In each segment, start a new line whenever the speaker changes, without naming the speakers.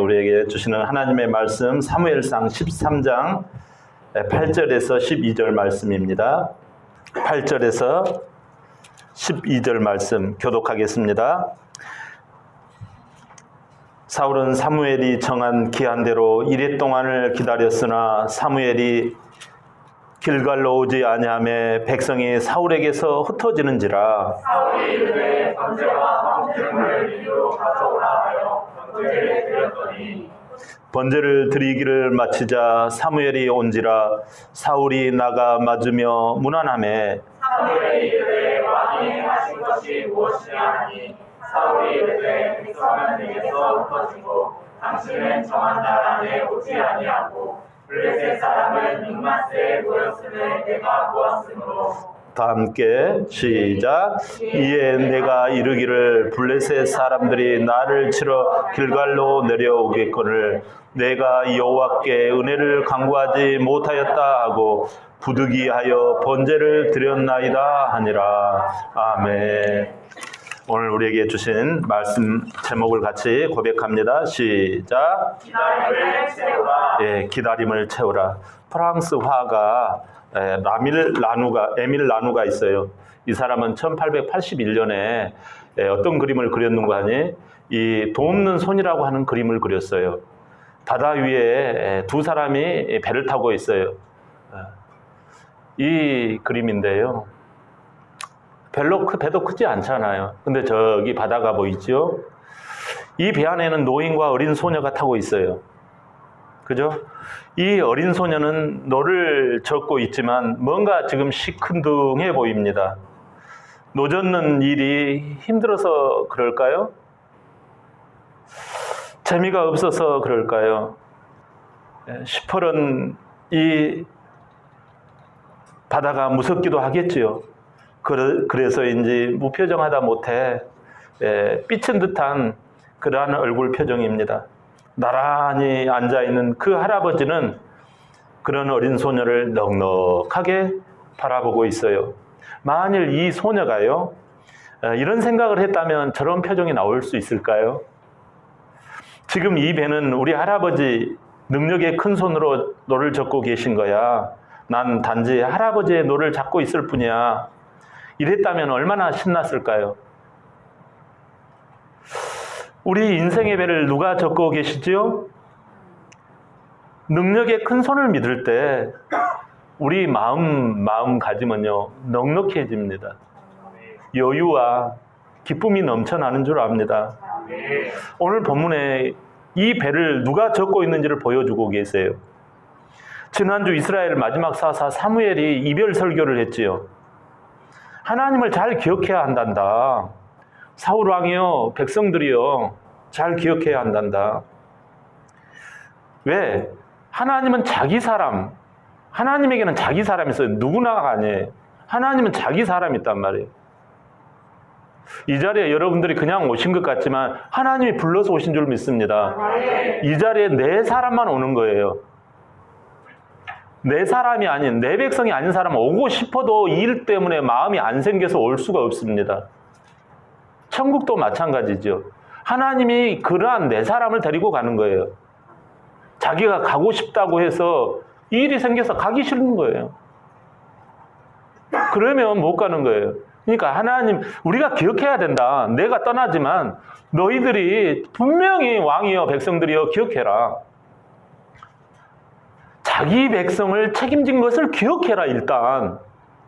우리에게 주시는 하나님의 말씀 사무엘상 13장 8절에서 12절 말씀입니다. 8절에서 12절 말씀 교독하겠습니다. 사울은 사무엘이 정한 기한대로 이레 동안을 기다렸으나 사무엘이 길갈로 오지 아니하매 백성이 사울에게서 흩어지는지라.
사울이 이르되 번제와 방제물을 이리로 가져오라 하여 번제를 드렸더니
번제를 드리기를 마치자 사무엘이 온지라. 사울이 나가 맞으며 문안하매
사무엘이 이르되 왕이 행하신 것이 무엇이냐 하니 사울이 이르되 백성은 내게서 흩어지고 당신은 정한 날 안에 오지 아니하고 블레셋 사람은 믹마스에 모였음을 내가 보았으므로.
다 함께 시작. 이에 내가 이르기를 블레셋 사람들이 나를 치러 길갈로 내려오겠거늘 내가 여호와께 은혜를 간구하지 못하였다 하고 부득이하여 번제를 드렸나이다 하니라. 아멘. 오늘 우리에게 주신 말씀 제목을 같이 고백합니다. 시작.
기다림을 채우라.
예, 기다림을 채우라. 프랑스 화가 에밀 라누가 있어요. 이 사람은 1881년에 어떤 그림을 그렸는가 하니 이 돕는 손이라고 하는 그림을 그렸어요. 바다 위에 두 사람이 배를 타고 있어요. 이 그림인데요. 별로 배도 크지 않잖아요. 근데 저기 바다가 보이죠? 이 배 안에는 노인과 어린 소녀가 타고 있어요. 그죠? 이 어린 소녀는 노를 젓고 있지만 뭔가 지금 시큰둥해 보입니다. 노 젓는 일이 힘들어서 그럴까요? 재미가 없어서 그럴까요? 시퍼런 이 바다가 무섭기도 하겠지요. 그래서인지 무표정하다 못해 삐친 듯한 그러한 얼굴 표정입니다. 나란히 앉아있는 그 할아버지는 그런 어린 소녀를 넉넉하게 바라보고 있어요. 만일 이 소녀가요, 이런 생각을 했다면 저런 표정이 나올 수 있을까요? 지금 이 배는 우리 할아버지 능력의 큰 손으로 노를 젓고 계신 거야. 난 단지 할아버지의 노를 잡고 있을 뿐이야. 이랬다면 얼마나 신났을까요? 우리 인생의 배를 누가 젓고 계시지요? 능력의 큰 손을 믿을 때 우리 마음가짐은요 넉넉해집니다. 여유와 기쁨이 넘쳐나는 줄 압니다. 오늘 본문에 이 배를 누가 젓고 있는지를 보여주고 계세요. 지난주 이스라엘 마지막 사사 사무엘이 이별 설교를 했지요. 하나님을 잘 기억해야 한단다. 사울 왕이요, 백성들이요, 잘 기억해야 한단다. 왜? 하나님은 자기 사람, 하나님에게는 자기 사람이 있어요. 누구나가 아니에요. 하나님은 자기 사람이 있단 말이에요. 이 자리에 여러분들이 그냥 오신 것 같지만 하나님이 불러서 오신 줄 믿습니다. 이 자리에 내 사람만 오는 거예요. 내 사람이 아닌, 내 백성이 아닌 사람은 오고 싶어도 일 때문에 마음이 안 생겨서 올 수가 없습니다. 천국도 마찬가지죠. 하나님이 그러한 내 사람을 데리고 가는 거예요. 자기가 가고 싶다고 해서 일이 생겨서 가기 싫은 거예요. 그러면 못 가는 거예요. 그러니까 하나님, 우리가 기억해야 된다. 내가 떠나지만 너희들이 분명히 왕이여 백성들이여 기억해라. 자기 백성을 책임진 것을 기억해라. 일단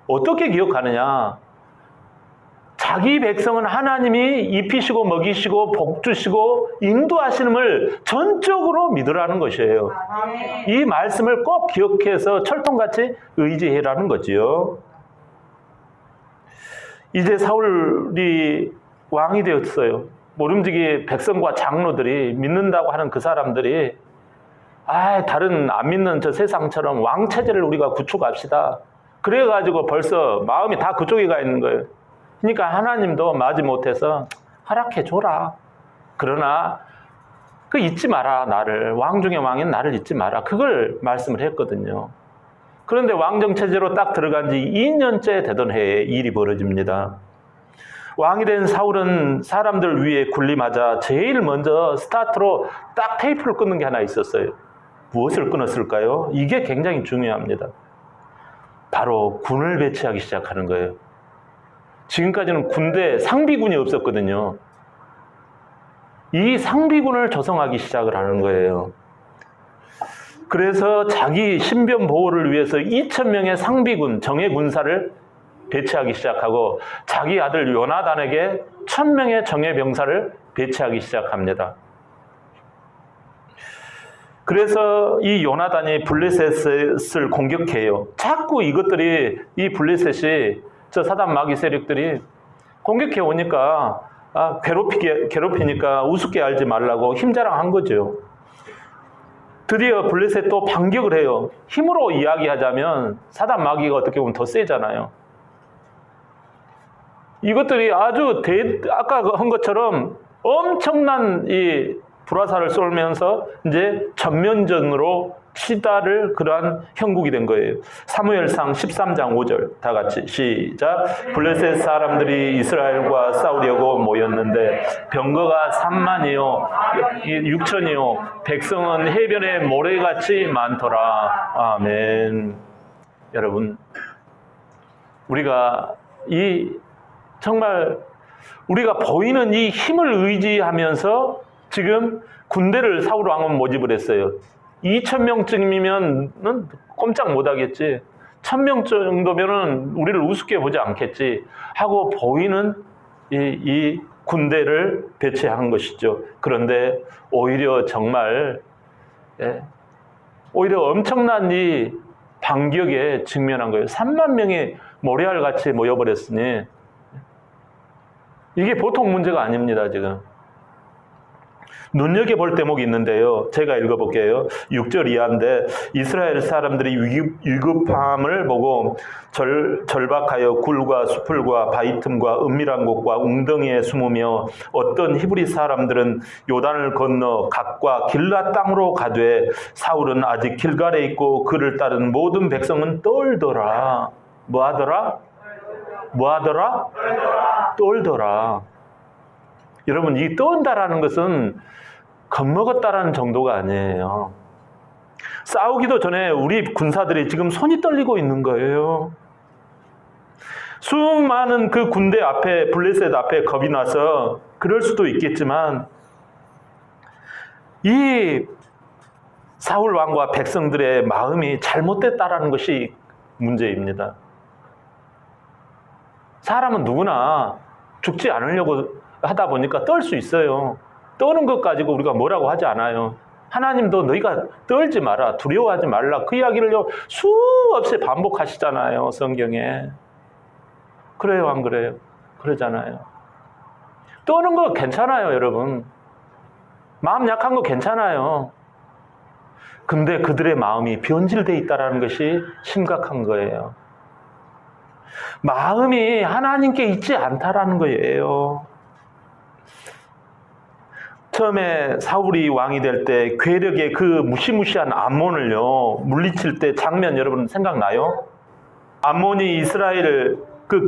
어떻게 기억하느냐? 자기 백성은 하나님이 입히시고 먹이시고 복주시고 인도하시는을 전적으로 믿으라는 것이에요. 이 말씀을 꼭 기억해서 철통같이 의지해라는 거지요. 이제 사울이 왕이 되었어요. 모름지기 백성과 장로들이 믿는다고 하는 그 사람들이 다른 안 믿는 저 세상처럼 왕체제를 우리가 구축합시다. 그래가지고 벌써 마음이 다 그쪽에 가 있는 거예요. 그러니까 하나님도 마지못해서 허락해줘라. 그러나 그 잊지 마라. 나를. 왕 중에 왕인 나를 잊지 마라. 그걸 말씀을 했거든요. 그런데 왕정체제로 딱 들어간 지 2년째 되던 해에 일이 벌어집니다. 왕이 된 사울은 사람들 위에 군림하자 제일 먼저 스타트로 딱 테이프를 끊는 게 하나 있었어요. 무엇을 끊었을까요? 이게 굉장히 중요합니다. 바로 군을 배치하기 시작하는 거예요. 지금까지는 군대 상비군이 없었거든요. 이 상비군을 조성하기 시작을 하는 거예요. 그래서 자기 신변 보호를 위해서 2,000명의 상비군, 정예 군사를 배치하기 시작하고 자기 아들 요나단에게 1,000명의 정예 병사를 배치하기 시작합니다. 그래서 이 요나단이 블레셋을 공격해요. 자꾸 이것들이, 이 블레셋이, 저 사단 마귀 세력들이 공격해 오니까 괴롭히니까 우습게 알지 말라고 힘자랑한 거죠. 드디어 블레셋도 반격을 해요. 힘으로 이야기하자면 사단 마귀가 어떻게 보면 더 세잖아요. 이것들이 아주 아까 한 것처럼 엄청난 이 불화살을 쏠면서 이제 전면전으로 치달을 그러한 형국이 된 거예요. 사무엘상 13장 5절 다 같이 시작. 블레셋 사람들이 이스라엘과 싸우려고 모였는데 병거가 3만이요 6천이요 백성은 해변에 모래같이 많더라. 아멘. 여러분, 우리가 정말 우리가 보이는 이 힘을 의지하면서 지금 군대를 사울 왕은 모집을 했어요. 2,000명쯤이면 꼼짝 못하겠지. 1,000명 정도면은 우리를 우습게 보지 않겠지 하고 보이는 이 군대를 배치한 것이죠. 그런데 오히려 정말 오히려 엄청난 이 반격에 직면한 거예요. 3만 명이 모래알같이 모여버렸으니 이게 보통 문제가 아닙니다, 지금. 눈여겨볼 대목이 있는데요. 제가 읽어볼게요. 6절 이하인데 이스라엘 사람들이 위급함을 보고 절박하여 굴과 수풀과 바위 틈과 은밀한 곳과 웅덩이에 숨으며 어떤 히브리 사람들은 요단을 건너 갓과 길라 땅으로 가되 사울은 아직 길갈에 있고 그를 따른 모든 백성은 떨더라. 뭐하더라? 떨더라. 여러분, 이 떤다라는 것은 겁먹었다라는 정도가 아니에요. 싸우기도 전에 우리 군사들이 지금 손이 떨리고 있는 거예요. 수많은 그 군대 앞에, 블레셋 앞에 겁이 나서 그럴 수도 있겠지만 이 사울 왕과 백성들의 마음이 잘못됐다라는 것이 문제입니다. 사람은 누구나 죽지 않으려고 하다 보니까 떨 수 있어요. 떠는 것 가지고 우리가 뭐라고 하지 않아요. 하나님도 너희가 떨지 마라, 두려워하지 말라, 그 이야기를 수없이 반복하시잖아요, 성경에. 그래요, 안 그래요? 그러잖아요. 떠는 거 괜찮아요, 여러분. 마음 약한 거 괜찮아요. 근데 그들의 마음이 변질되어 있다는 것이 심각한 거예요. 마음이 하나님께 있지 않다라는 거예요. 처음에 사울이 왕이 될 때 괴력의 그 무시무시한 암몬을요 물리칠 때 장면 여러분 생각나요? 암몬이 이스라엘 그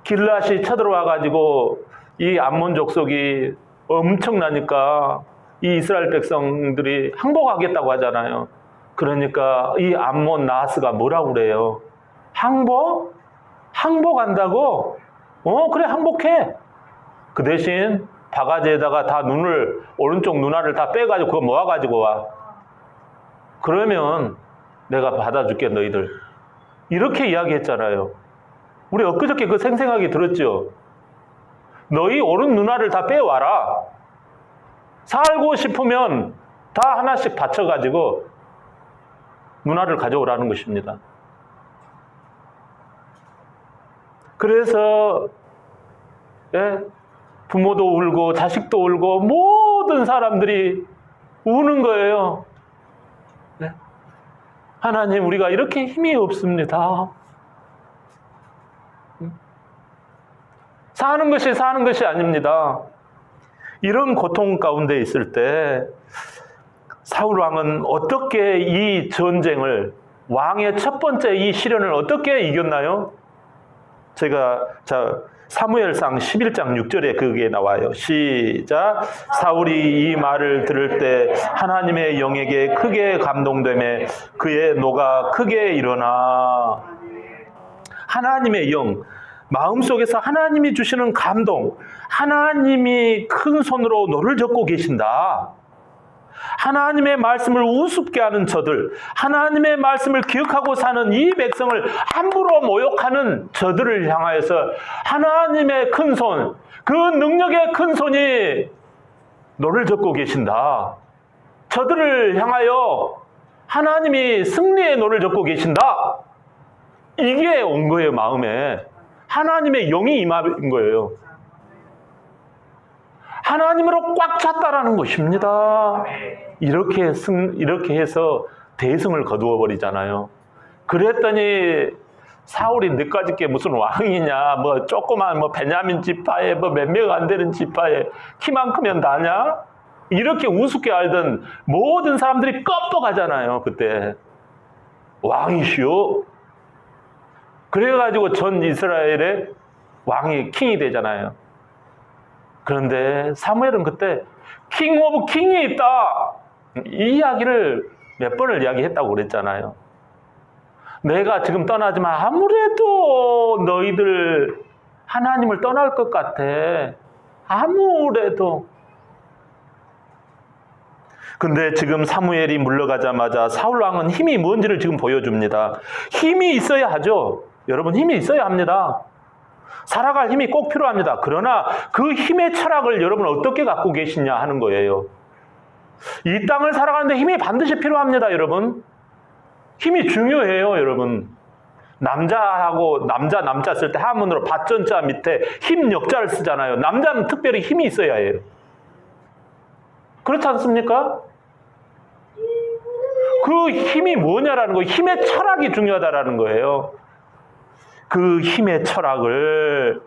길랏이 쳐들어와 가지고 이 암몬 족속이 엄청나니까 이 이스라엘 백성들이 항복하겠다고 하잖아요. 그러니까 이 암몬 나하스가 뭐라고 그래요? 항복한다고? 그래, 항복해. 그 대신 바가지에다가 다 오른쪽 눈알을 다 빼가지고 그거 모아가지고 와. 그러면 내가 받아줄게, 너희들. 이렇게 이야기했잖아요. 우리 엊그저께 그 생생하게 들었죠? 너희 오른 눈알을 다 빼와라. 살고 싶으면 다 하나씩 받쳐가지고 눈알을 가져오라는 것입니다. 그래서 부모도 울고 자식도 울고 모든 사람들이 우는 거예요. 하나님, 우리가 이렇게 힘이 없습니다. 사는 것이 아닙니다. 이런 고통 가운데 있을 때 사울 왕은 어떻게 이 전쟁을, 왕의 첫 번째 이 시련을 어떻게 이겼나요? 제가 사무엘상 11장 6절에 그게 나와요. 시작. 사울이 이 말을 들을 때 하나님의 영에게 크게 감동되매 그의 노가 크게 일어나. 하나님의 영, 마음속에서 하나님이 주시는 감동, 하나님이 큰 손으로 노를 젓고 계신다. 하나님의 말씀을 우습게 하는 저들, 하나님의 말씀을 기억하고 사는 이 백성을 함부로 모욕하는 저들을 향하여서 하나님의 큰 손, 그 능력의 큰 손이 노를 젓고 계신다. 저들을 향하여 하나님이 승리의 노를 젓고 계신다. 이게 온 거예요, 마음에. 하나님의 영이 임한 거예요. 하나님으로 꽉 찼다라는 것입니다. 이렇게 해서 대승을 거두어 버리잖아요. 그랬더니 사울이 너까짓 게 무슨 왕이냐, 뭐 조그만 뭐 베냐민 지파에 뭐 몇 명 안 되는 지파에 키만 크면 다냐? 이렇게 우습게 알던 모든 사람들이 껍떡하잖아요. 그때 왕이시오. 그래가지고 전 이스라엘의 왕이 킹이 되잖아요. 그런데 사무엘은 그때 킹 오브 킹이 있다. 이 이야기를 몇 번을 이야기했다고 그랬잖아요. 내가 지금 떠나지만 아무래도 너희들 하나님을 떠날 것 같아. 아무래도. 근데 지금 사무엘이 물러가자마자 사울 왕은 힘이 뭔지를 지금 보여줍니다. 힘이 있어야 하죠. 여러분, 힘이 있어야 합니다. 살아갈 힘이 꼭 필요합니다. 그러나 그 힘의 철학을 여러분 어떻게 갖고 계시냐 하는 거예요. 이 땅을 살아가는데 힘이 반드시 필요합니다, 여러분. 힘이 중요해요, 여러분. 남자하고 남자 쓸 때 한문으로 밭전자 밑에 힘 역자를 쓰잖아요. 남자는 특별히 힘이 있어야 해요. 그렇지 않습니까? 그 힘이 뭐냐라는 거예요. 힘의 철학이 중요하다라는 거예요. 그 힘의 철학을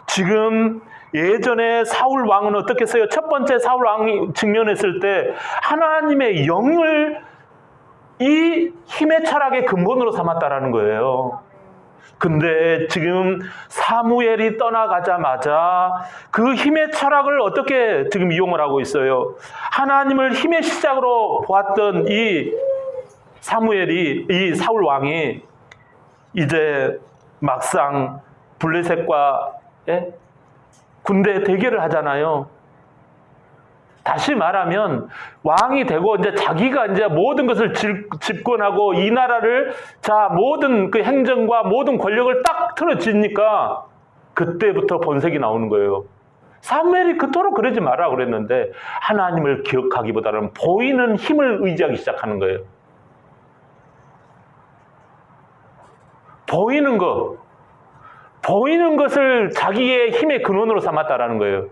지금 예전에 사울 왕은 어떻게 했어요? 첫 번째 사울 왕이 직면했을 때 하나님의 영을 이 힘의 철학의 근본으로 삼았다라는 거예요. 근데 지금 사무엘이 떠나가자마자 그 힘의 철학을 어떻게 지금 이용을 하고 있어요? 하나님을 힘의 시작으로 보았던 이 사울 왕이 이제 막상 블레셋과 군대 대결을 하잖아요. 다시 말하면 왕이 되고 이제 자기가 이제 모든 것을 집권하고 이 나라를 모든 그 행정과 모든 권력을 딱 틀어지니까 그때부터 본색이 나오는 거예요. 사무엘이 그토록 그러지 마라 그랬는데 하나님을 기억하기보다는 보이는 힘을 의지하기 시작하는 거예요. 보이는 것을 자기의 힘의 근원으로 삼았다라는 거예요.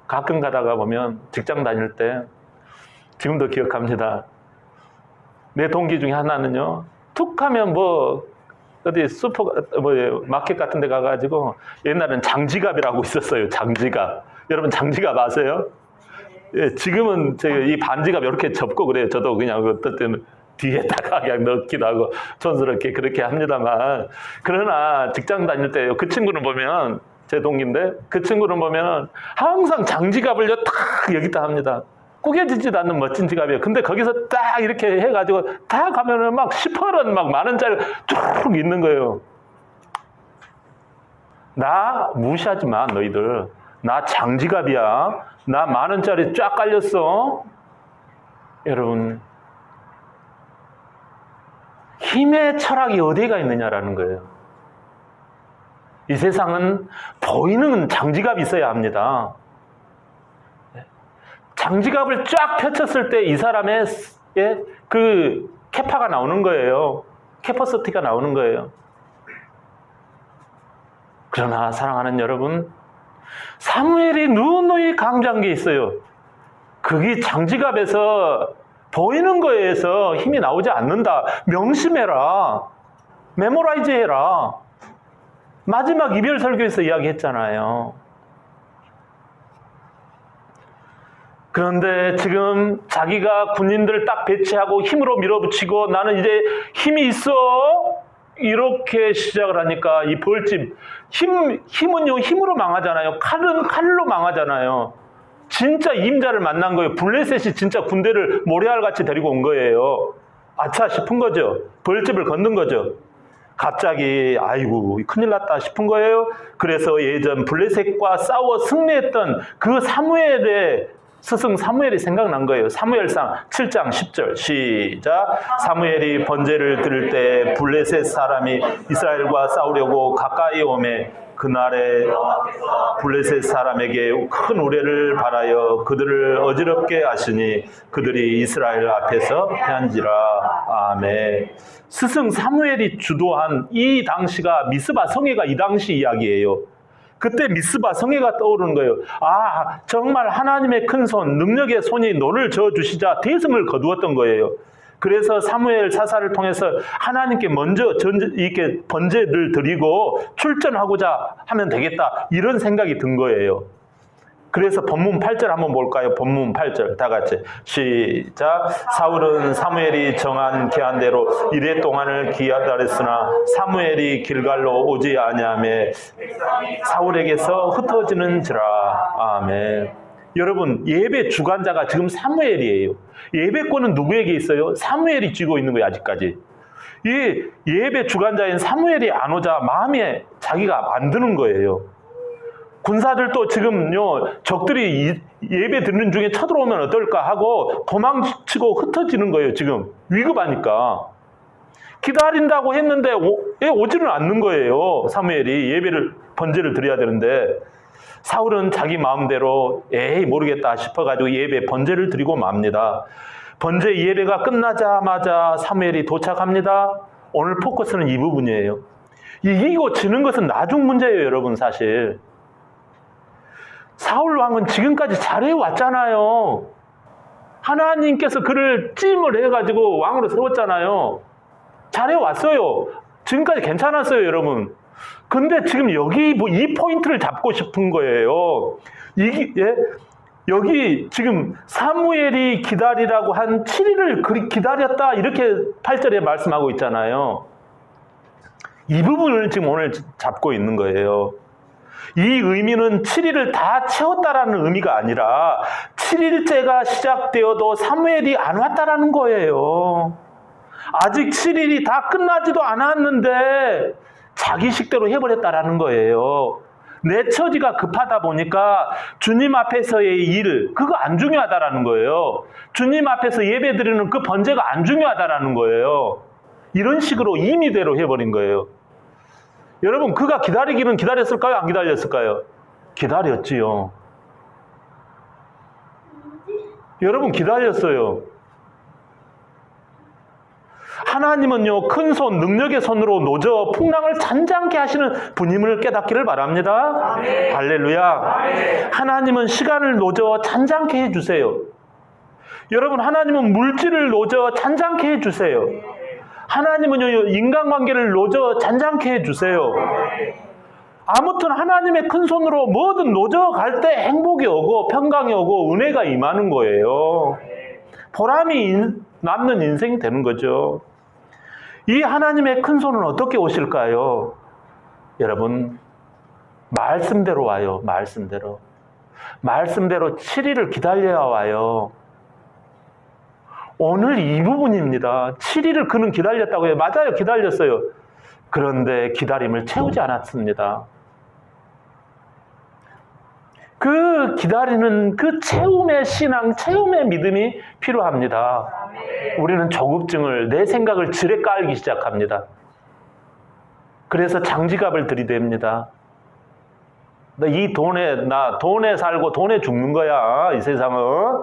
가끔 가다가 보면 직장 다닐 때 지금도 기억합니다. 내 동기 중에 하나는요, 툭 하면 어디 마켓 같은 데 가가지고 옛날엔 장지갑이라고 있었어요. 장지갑. 여러분 장지갑 아세요? 예, 지금은 이 반지갑 이렇게 접고 그래요. 저도 그냥 어떨 때는 뒤에다가 그냥 넣기도 하고 촌스럽게 그렇게 합니다만, 그러나 직장 다닐 때 그 친구는 보면, 제 동기인데 그 친구는 보면 항상 장지갑을요 탁 여기다 합니다. 구겨지지도 않는 멋진 지갑이에요. 근데 거기서 딱 이렇게 해가지고 딱 가면은 막 10원은 막 만원짜리 쭉 있는 거예요. 나 무시하지 마, 너희들. 나 장지갑이야. 나 만원짜리 쫙 깔렸어. 여러분, 힘의 철학이 어디가 있느냐라는 거예요. 이 세상은 보이는 장지갑이 있어야 합니다. 장지갑을 쫙 펼쳤을 때 이 사람의 그 캐파가 나오는 거예요. 캐퍼시티가 나오는 거예요. 그러나 사랑하는 여러분, 사무엘이 누누이 강조한 게 있어요. 그게 장지갑에서 보이는 거에서 힘이 나오지 않는다. 명심해라. 메모라이즈 해라. 마지막 이별 설교에서 이야기했잖아요. 그런데 지금 자기가 군인들을 딱 배치하고 힘으로 밀어붙이고 나는 이제 힘이 있어. 이렇게 시작을 하니까 이 벌집, 힘은요, 힘으로 망하잖아요. 칼은 칼로 망하잖아요. 진짜 임자를 만난 거예요. 블레셋이 진짜 군대를 모래알같이 데리고 온 거예요. 아차 싶은 거죠. 벌집을 건든 거죠. 갑자기 아이고 큰일 났다 싶은 거예요. 그래서 예전 블레셋과 싸워 승리했던 그 사무엘의 스승 사무엘이 생각난 거예요. 사무엘상 7장 10절 시작. 사무엘이 번제를 드릴 때 블레셋 사람이 이스라엘과 싸우려고 가까이 오매 그날에 블레셋 사람에게 큰 우레를 발하여 그들을 어지럽게 하시니 그들이 이스라엘 앞에서 패한지라. 아멘. 스승 사무엘이 주도한 이 당시가 미스바 성회가 이 당시 이야기예요. 그때 미스바 성회가 떠오르는 거예요. 아, 정말 하나님의 큰 손, 능력의 손이 너를 저어주시자 대승을 거두었던 거예요. 그래서 사무엘 사사를 통해서 하나님께 먼저 이렇게 번제를 드리고 출전하고자 하면 되겠다. 이런 생각이 든 거예요. 그래서 본문 8절 한번 볼까요? 본문 8절 다 같이 시작. 사울은 사무엘이 정한 기한대로 이레 동안을 기다렸으나 사무엘이 길갈로 오지 아니하매 사울에게서 흩어지는지라. 아멘. 여러분, 예배 주관자가 지금 사무엘이에요. 예배권은 누구에게 있어요? 사무엘이 쥐고 있는 거예요, 아직까지. 이 예배 주관자인 사무엘이 안 오자 마음에 자기가 안 드는 거예요. 군사들도 지금요, 적들이 예배 드리는 중에 쳐들어오면 어떨까 하고 도망치고 흩어지는 거예요, 지금. 위급하니까. 기다린다고 했는데 오지는 않는 거예요, 사무엘이. 번제를 드려야 되는데. 사울은 자기 마음대로 에이 모르겠다 싶어가지고 예배 번제를 드리고 맙니다. 번제 예배가 끝나자마자 사무엘이 도착합니다. 오늘 포커스는 이 부분이에요. 이기고 지는 것은 나중 문제예요, 여러분. 사실 사울 왕은 지금까지 잘해왔잖아요. 하나님께서 그를 찜을 해가지고 왕으로 세웠잖아요. 잘해왔어요. 지금까지 괜찮았어요, 여러분. 근데 지금 여기 이 포인트를 잡고 싶은 거예요. 여기 지금 사무엘이 기다리라고 한 7일을 기다렸다 이렇게 8절에 말씀하고 있잖아요. 이 부분을 지금 오늘 잡고 있는 거예요. 이 의미는 7일을 다 채웠다라는 의미가 아니라 7일째가 시작되어도 사무엘이 안 왔다라는 거예요. 아직 7일이 다 끝나지도 않았는데 자기 식대로 해버렸다라는 거예요. 내 처지가 급하다 보니까 주님 앞에서의 일, 그거 안 중요하다라는 거예요. 주님 앞에서 예배 드리는 그 번제가 안 중요하다라는 거예요. 이런 식으로 임의대로 해버린 거예요. 여러분, 그가 기다리기는 기다렸을까요? 안 기다렸을까요? 기다렸지요. 여러분, 기다렸어요. 하나님은요, 큰 손, 능력의 손으로 노저 풍랑을 잔잔케 하시는 분임을 깨닫기를 바랍니다. 아멘. 할렐루야. 아멘. 하나님은 시간을 노저 잔잔케 해주세요. 여러분, 하나님은 물질을 노저 잔잔케 해주세요. 하나님은요, 인간관계를 노저 잔잔케 해주세요. 아무튼 하나님의 큰 손으로 뭐든 노저 갈 때 행복이 오고 평강이 오고 은혜가 임하는 거예요. 보람이 남는 인생이 되는 거죠. 이 하나님의 큰 손은 어떻게 오실까요? 여러분, 말씀대로 와요. 말씀대로 7일을 기다려야 와요. 오늘 이 부분입니다. 7일을 그는 기다렸다고 해요. 맞아요, 기다렸어요. 그런데 기다림을 채우지 않았습니다. 그 기다리는 그 체험의 신앙, 체험의 믿음이 필요합니다. 우리는 조급증을, 내 생각을 지레 깔기 시작합니다. 그래서 장지갑을 들이댑니다. 나 돈에 살고 돈에 죽는 거야, 이 세상은.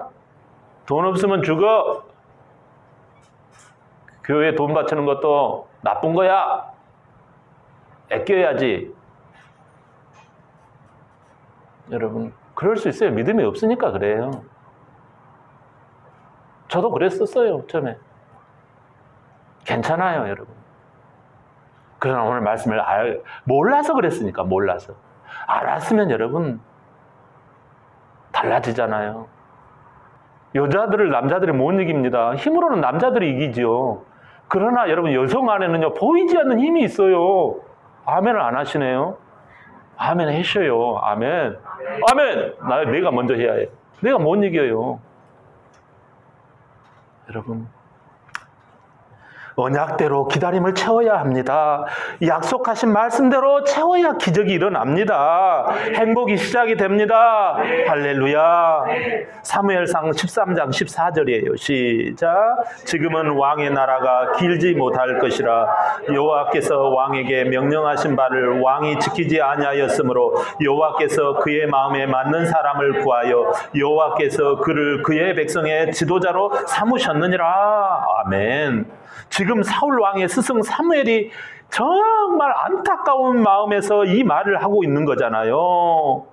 돈 없으면 죽어. 교회에 돈 바치는 것도 나쁜 거야. 아껴야지. 여러분, 그럴 수 있어요. 믿음이 없으니까 그래요. 저도 그랬었어요, 처음에. 괜찮아요, 여러분. 그러나 오늘 말씀을 몰라서 그랬으니까, 몰라서. 알았으면 여러분, 달라지잖아요. 여자들을 남자들이 못 이깁니다. 힘으로는 남자들이 이기죠. 그러나 여러분, 여성 안에는요, 보이지 않는 힘이 있어요. 아멘을 안 하시네요. 아멘 하셔요. 아멘. 아멘! 내가 먼저 해야 해. 내가 못 이겨요. 여러분, 언약대로 기다림을 채워야 합니다. 약속하신 말씀대로 채워야 기적이 일어납니다. 행복이 시작이 됩니다. 할렐루야. 사무엘상 13장 14절이에요. 시작. 지금은 왕의 나라가 길지 못할 것이라 여호와께서 왕에게 명령하신 바를 왕이 지키지 아니하였으므로 여호와께서 그의 마음에 맞는 사람을 구하여 여호와께서 그를 그의 백성의 지도자로 삼으셨느니라. 아멘. 지금 사울 왕의 스승 사무엘이 정말 안타까운 마음에서 이 말을 하고 있는 거잖아요.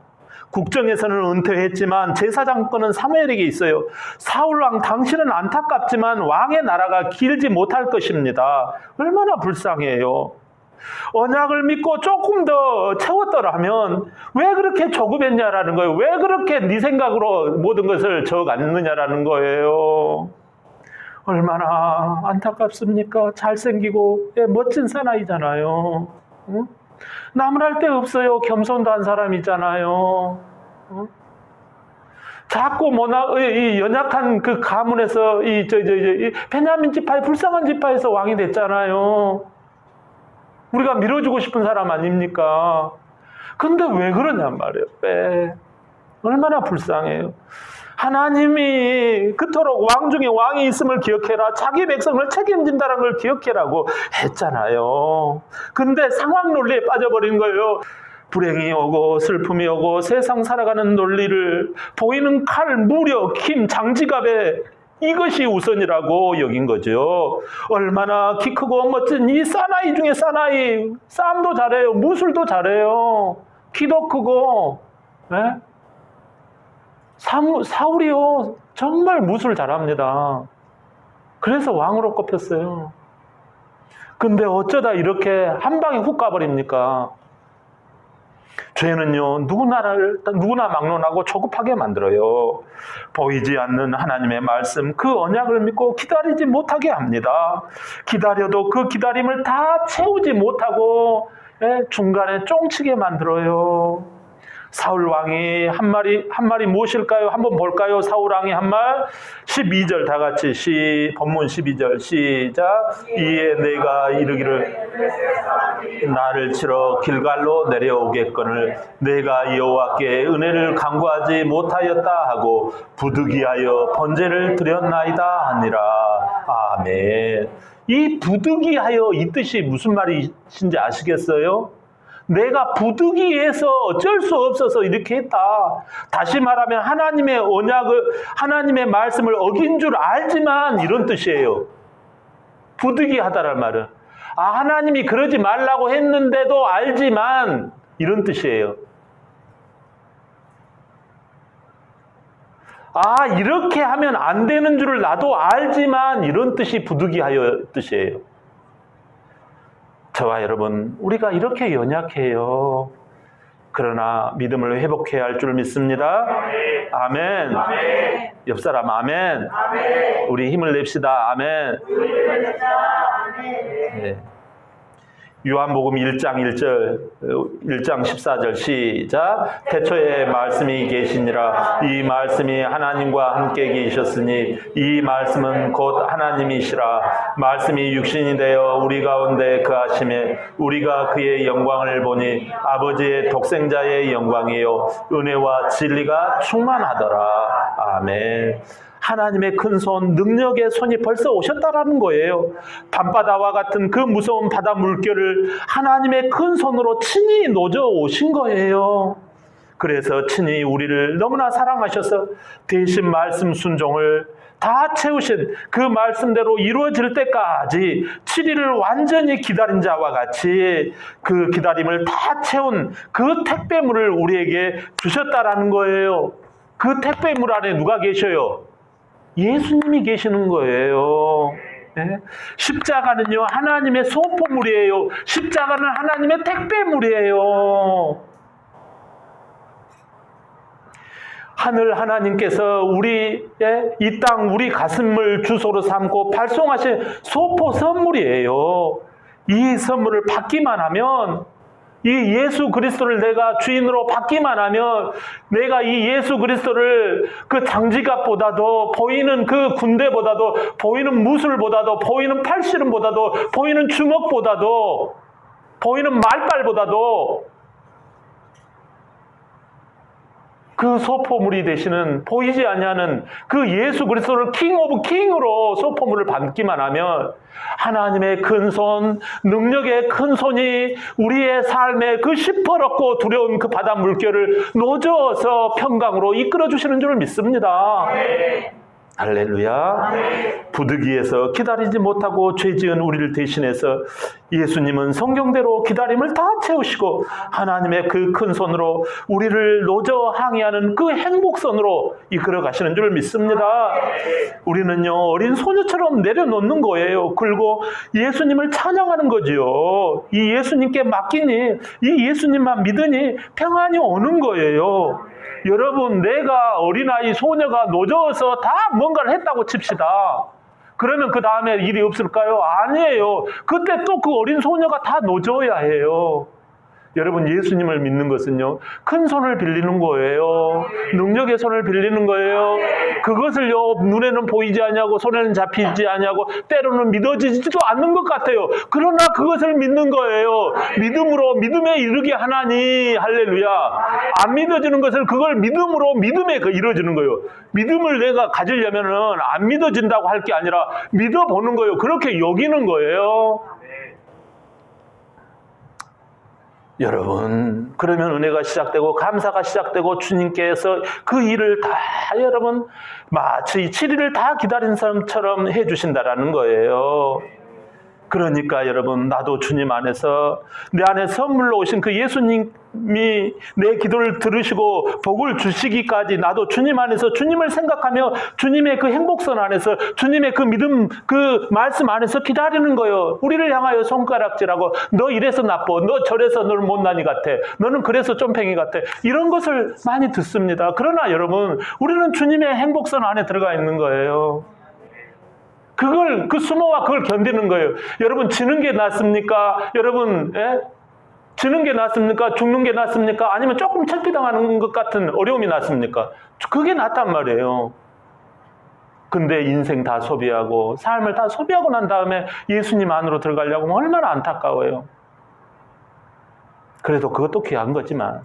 국정에서는 은퇴했지만 제사장권은 사무엘에게 있어요. 사울 왕, 당신은 안타깝지만 왕의 나라가 길지 못할 것입니다. 얼마나 불쌍해요. 언약을 믿고 조금 더 채웠더라면 왜 그렇게 조급했냐라는 거예요. 왜 그렇게 네 생각으로 모든 것을 적었느냐라는 거예요. 얼마나 안타깝습니까? 잘생기고 멋진 사나이잖아요. 응? 나무랄 데 없어요. 겸손도 한 사람이잖아요. 응? 작고 이 연약한 그 가문에서 이 베냐민 지파의 불쌍한 지파에서 왕이 됐잖아요. 우리가 밀어주고 싶은 사람 아닙니까? 근데 왜 그러냔 말이에요. 얼마나 불쌍해요. 하나님이 그토록 왕 중에 왕이 있음을 기억해라. 자기 백성을 책임진다는 걸 기억해라고 했잖아요. 근데 상황 논리에 빠져버린 거예요. 불행이 오고 슬픔이 오고 세상 살아가는 논리를 보이는 칼, 무력, 힘, 장지갑에 이것이 우선이라고 여긴 거죠. 얼마나 키 크고 멋진 이 사나이 중에 사나이. 싸움도 잘해요. 무술도 잘해요. 키도 크고. 네? 사울이요, 정말 무술 잘합니다. 그래서 왕으로 꼽혔어요. 근데 어쩌다 이렇게 한 방에 훅 가버립니까? 죄는요, 누구나 막론하고 조급하게 만들어요. 보이지 않는 하나님의 말씀, 그 언약을 믿고 기다리지 못하게 합니다. 기다려도 그 기다림을 다 채우지 못하고 중간에 쫑치게 만들어요. 사울 왕이 한 말이 무엇일까요? 한번 볼까요? 사울 왕이 한 말 12절 다 같이 본문 12절 시작. 이에 내가 이르기를 나를 치러 길갈로 내려오겠거늘 내가 여호와께 은혜를 간구하지 못하였다 하고 부득이하여 번제를 드렸나이다 하니라. 아멘. 이 부득이하여 이 뜻이 무슨 말이신지 아시겠어요? 내가 부득이해서 어쩔 수 없어서 이렇게 했다. 다시 말하면 하나님의 언약을, 하나님의 말씀을 어긴 줄 알지만 이런 뜻이에요. 부득이하다란 말은. 하나님이 그러지 말라고 했는데도 알지만 이런 뜻이에요. 이렇게 하면 안 되는 줄을 나도 알지만 이런 뜻이 부득이하여 뜻이에요. 저와 여러분, 우리가 이렇게 연약해요. 그러나 믿음을 회복해야 할 줄 믿습니다. 아멘. 아멘. 옆 사람 아멘. 아멘. 우리 힘을 냅시다. 아멘. 네. 요한복음 1장 14절 시작. 태초에 말씀이 계시니라. 이 말씀이 하나님과 함께 계셨으니 이 말씀은 곧 하나님이시라. 말씀이 육신이 되어 우리 가운데 거하심에 우리가 그의 영광을 보니 아버지의 독생자의 영광이요 은혜와 진리가 충만하더라. 아멘. 하나님의 큰 손, 능력의 손이 벌써 오셨다라는 거예요. 밤바다와 같은 그 무서운 바다 물결을 하나님의 큰 손으로 친히 노져 오신 거예요. 그래서 친히 우리를 너무나 사랑하셔서 대신 말씀 순종을 다 채우신 그 말씀대로 이루어질 때까지 7일을 완전히 기다린 자와 같이 그 기다림을 다 채운 그 택배물을 우리에게 주셨다라는 거예요. 그 택배물 안에 누가 계셔요? 예수님이 계시는 거예요. 네? 십자가는요, 하나님의 소포물이에요. 십자가는 하나님의 택배물이에요. 하늘 하나님께서 우리의 이 땅 우리 가슴을 주소로 삼고 발송하신 소포 선물이에요. 이 선물을 받기만 하면, 이 예수 그리스도를 내가 주인으로 받기만 하면, 내가 이 예수 그리스도를 그 장지갑보다도, 보이는 그 군대보다도, 보이는 무술보다도, 보이는 팔씨름보다도, 보이는 주먹보다도, 보이는 말발보다도 그 소포물이 되시는, 보이지 아니하는 그 예수 그리스도를 킹 오브 킹으로 소포물을 받기만 하면, 하나님의 큰 손, 능력의 큰 손이 우리의 삶에 그 시퍼렇고 두려운 그 바다 물결을 노저어서 평강으로 이끌어 주시는 줄 믿습니다. 할렐루야. 부득이해서 기다리지 못하고 죄 지은 우리를 대신해서 예수님은 성경대로 기다림을 다 채우시고 하나님의 그 큰 손으로 우리를 노저 항해하는 그 행복선으로 이끌어 가시는 줄 믿습니다. 우리는요, 어린 소녀처럼 내려놓는 거예요. 그리고 예수님을 찬양하는 거지요. 이 예수님께 맡기니, 이 예수님만 믿으니 평안이 오는 거예요. 여러분, 내가 어린아이 소녀가 노져서 다 뭔가를 했다고 칩시다. 그러면 그 다음에 일이 없을까요? 아니에요. 그때 또 그 어린 소녀가 다 노져야 해요. 여러분, 예수님을 믿는 것은요, 큰 손을 빌리는 거예요. 능력의 손을 빌리는 거예요. 그것을요, 눈에는 보이지 아니하고 손에는 잡히지 아니하고 때로는 믿어지지도 않는 것 같아요. 그러나 그것을 믿는 거예요. 믿음으로 믿음에 이르게 하나니. 할렐루야. 안 믿어지는 것을 그걸 믿음으로 믿음에 이루어지는 거예요. 믿음을 내가 가지려면은 안 믿어진다고 할 게 아니라 믿어보는 거예요. 그렇게 여기는 거예요. 여러분, 그러면 은혜가 시작되고 감사가 시작되고 주님께서 그 일을 다 여러분 마치 7일을 다 기다린 사람처럼 해주신다라는 거예요. 그러니까 여러분, 나도 주님 안에서 내 안에 선물로 오신 그 예수님이 내 기도를 들으시고 복을 주시기까지 나도 주님 안에서 주님을 생각하며 주님의 그 행복선 안에서 주님의 그 믿음, 그 말씀 안에서 기다리는 거예요. 우리를 향하여 손가락질하고 너 이래서 나빠, 너 저래서 널 못난이 같아, 너는 그래서 쫌팽이 같아, 이런 것을 많이 듣습니다. 그러나 여러분, 우리는 주님의 행복선 안에 들어가 있는 거예요. 그 수모와 그걸 견디는 거예요. 여러분, 지는 게 낫습니까? 여러분, 지는 게 낫습니까? 죽는 게 낫습니까? 아니면 조금 철피당하는 것 같은 어려움이 낫습니까? 그게 낫단 말이에요. 근데 인생 다 소비하고, 삶을 다 소비하고 난 다음에 예수님 안으로 들어가려고 하면 얼마나 안타까워요. 그래도 그것도 귀한 거지만,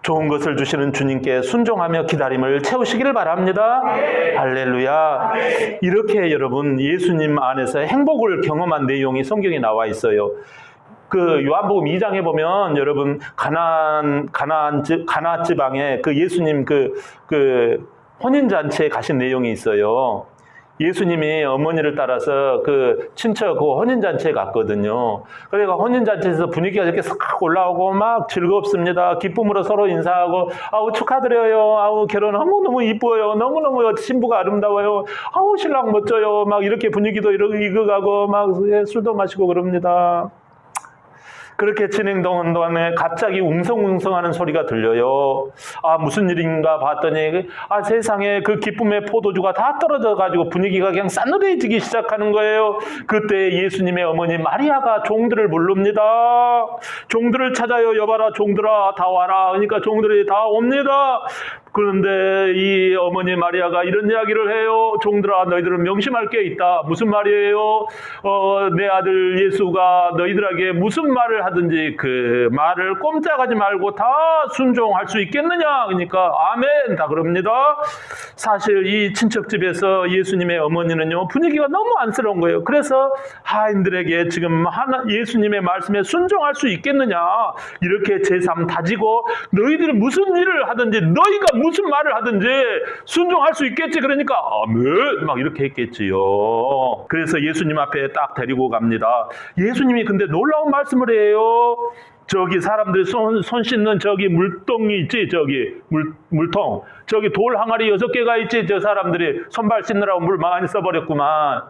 좋은 것을 주시는 주님께 순종하며 기다림을 채우시기를 바랍니다. 할렐루야. 이렇게 여러분, 예수님 안에서 행복을 경험한 내용이 성경에 나와 있어요. 그 요한복음 2장에 보면 여러분, 가나안 지방에 그 예수님 그 혼인잔치에 가신 내용이 있어요. 예수님이 어머니를 따라서 그 친척 그 혼인잔치에 갔거든요. 그러니까 혼인잔치에서 분위기가 이렇게 싹 올라오고 막 즐겁습니다. 기쁨으로 서로 인사하고, 아우 축하드려요. 아우 결혼 너무 이뻐요. 너무너무 신부가 아름다워요. 아우 신랑 멋져요. 막 이렇게 분위기도 익어가고 막 술도 마시고 그럽니다. 그렇게 진행되는 동안에 갑자기 웅성웅성하는 소리가 들려요. 아, 무슨 일인가 봤더니 세상에 그 기쁨의 포도주가 다 떨어져가지고 분위기가 그냥 싸늘해지기 시작하는 거예요. 그때 예수님의 어머니 마리아가 종들을 부릅니다. 종들을 찾아요. 여봐라, 종들아 다 와라. 그러니까 종들이 다 옵니다. 그런데 이 어머니 마리아가 이런 이야기를 해요. 종들아, 너희들은 명심할 게 있다. 무슨 말이에요? 내 아들 예수가 너희들에게 무슨 말을 하든지 그 말을 꼼짝하지 말고 다 순종할 수 있겠느냐? 그러니까 아멘 다 그럽니다. 사실 이 친척집에서 예수님의 어머니는요, 분위기가 너무 안쓰러운 거예요. 그래서 하인들에게 지금 예수님의 말씀에 순종할 수 있겠느냐? 이렇게 제3 다지고 너희들은 무슨 일을 하든지 너희가 무슨 말을 하든지 순종할 수 있겠지. 그러니까 아멘 막 이렇게 했겠지요. 그래서 예수님 앞에 딱 데리고 갑니다. 예수님이 근데 놀라운 말씀을 해요. 저기 사람들이 손 씻는 저기 물통이 있지, 저기 물통, 저기 돌 항아리 6개가 있지. 저 사람들이 손발 씻느라고 물 많이 써버렸구만.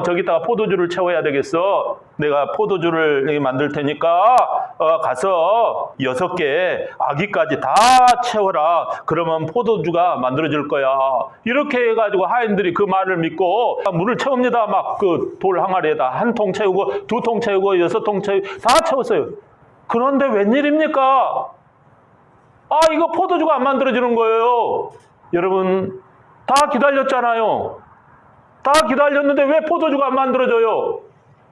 저기다가 포도주를 채워야 되겠어. 내가 포도주를 만들 테니까 가서 6개 아기까지 다 채워라. 그러면 포도주가 만들어질 거야. 이렇게 해가지고 하인들이 그 말을 믿고 물을 채웁니다. 막 그 돌 항아리에다 1통 채우고 2통 채우고 6통 채우고 다 채웠어요. 그런데 웬일입니까? 이거 포도주가 안 만들어지는 거예요. 여러분, 다 기다렸잖아요. 다 기다렸는데 왜 포도주가 안 만들어져요?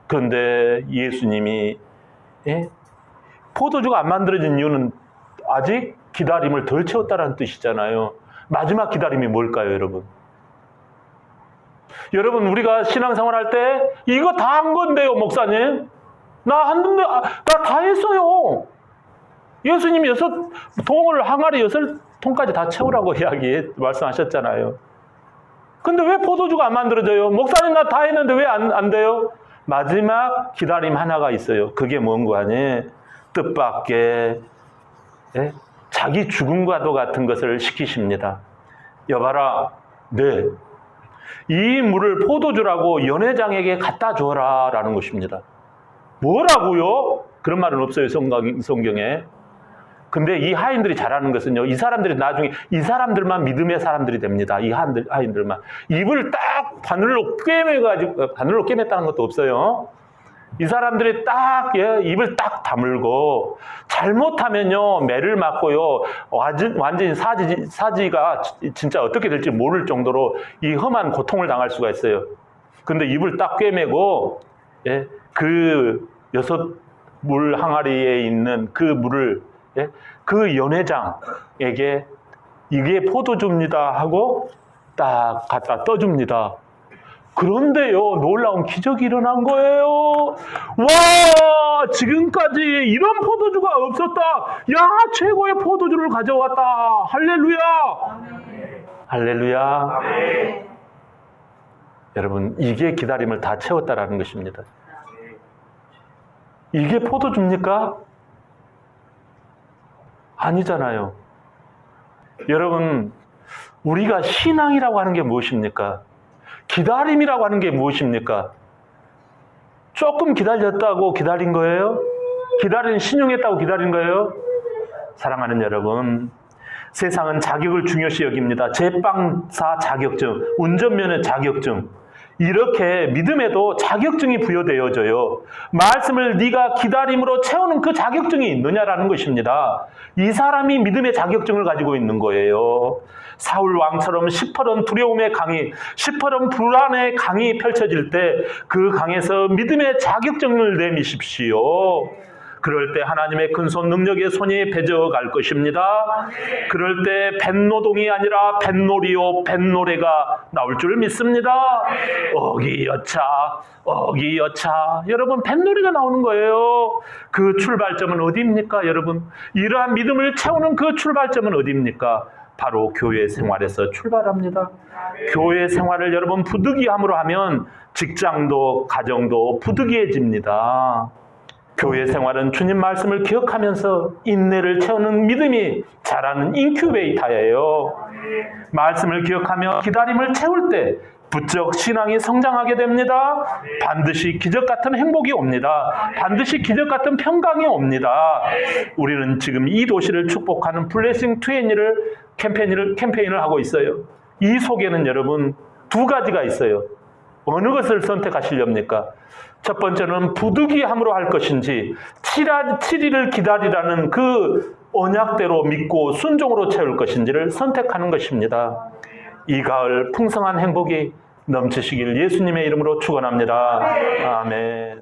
그런데 예수님이 포도주가 안 만들어진 이유는 아직 기다림을 덜 채웠다는 뜻이잖아요. 마지막 기다림이 뭘까요, 여러분? 여러분, 우리가 신앙생활 할 때 이거 다 한 건데요, 목사님. 나 다 했어요. 예수님이 6통을 항아리 6통까지 다 채우라고 말씀하셨잖아요. 근데 왜 포도주가 안 만들어져요? 목사님 나 다 했는데 왜 안 돼요? 마지막 기다림 하나가 있어요. 그게 뭔가 하니 뜻밖의 자기 죽음과도 같은 것을 시키십니다. 여봐라, 네, 이 물을 포도주라고 연회장에게 갖다 줘라 라는 것입니다. 뭐라고요? 그런 말은 없어요, 성경에. 근데 이 하인들이 잘하는 것은요, 이 사람들이 나중에 이 사람들만 믿음의 사람들이 됩니다. 이 하인들만. 입을 딱 바늘로 꿰맸다는 것도 없어요. 이 사람들이 딱 입을 딱 다물고 잘못하면요 매를 맞고요 완전히 사지가 진짜 어떻게 될지 모를 정도로 이 험한 고통을 당할 수가 있어요. 근데 입을 딱 꿰매고 그 6물 항아리에 있는 그 물을 그 연회장에게 이게 포도주입니다 하고 딱 갖다 떠줍니다. 그런데요, 놀라운 기적이 일어난 거예요. 와, 지금까지 이런 포도주가 없었다. 야, 최고의 포도주를 가져왔다. 할렐루야.
아멘.
할렐루야.
아멘.
여러분, 이게 기다림을 다 채웠다라는 것입니다. 이게 포도주입니까? 아니잖아요. 여러분, 우리가 신앙이라고 하는 게 무엇입니까? 기다림이라고 하는 게 무엇입니까? 조금 기다렸다고 기다린 거예요? 신용했다고 기다린 거예요? 사랑하는 여러분, 세상은 자격을 중요시 여깁니다. 제빵사 자격증, 운전면허 자격증, 이렇게 믿음에도 자격증이 부여되어져요. 말씀을 네가 기다림으로 채우는 그 자격증이 있느냐라는 것입니다. 이 사람이 믿음의 자격증을 가지고 있는 거예요. 사울 왕처럼 시퍼런 두려움의 강이, 시퍼런 불안의 강이 펼쳐질 때 그 강에서 믿음의 자격증을 내미십시오. 그럴 때 하나님의 큰손 능력의 손이 배져 갈 것입니다. 그럴 때 뱃노동이 아니라 뱃놀이요 뱃노래가 나올 줄 믿습니다. 어기여차 여러분, 뱃놀이가 나오는 거예요. 그 출발점은 어디입니까, 여러분? 이러한 믿음을 채우는 그 출발점은 어디입니까? 바로 교회 생활에서 출발합니다. 교회 생활을 여러분 부득이함으로 하면 직장도 가정도 부득이해집니다. 교회 생활은 주님 말씀을 기억하면서 인내를 채우는 믿음이 자라는 인큐베이터예요. 말씀을 기억하며 기다림을 채울 때 부쩍 신앙이 성장하게 됩니다. 반드시 기적 같은 행복이 옵니다. 반드시 기적 같은 평강이 옵니다. 우리는 지금 이 도시를 축복하는 블레싱 20를 캠페인을 하고 있어요. 이 속에는 여러분 2가지가 있어요. 어느 것을 선택하시렵니까? 첫 번째는 부득이함으로 할 것인지 7일을 기다리라는 그 언약대로 믿고 순종으로 채울 것인지를 선택하는 것입니다. 이 가을 풍성한 행복이 넘치시길 예수님의 이름으로 축원합니다. 아멘.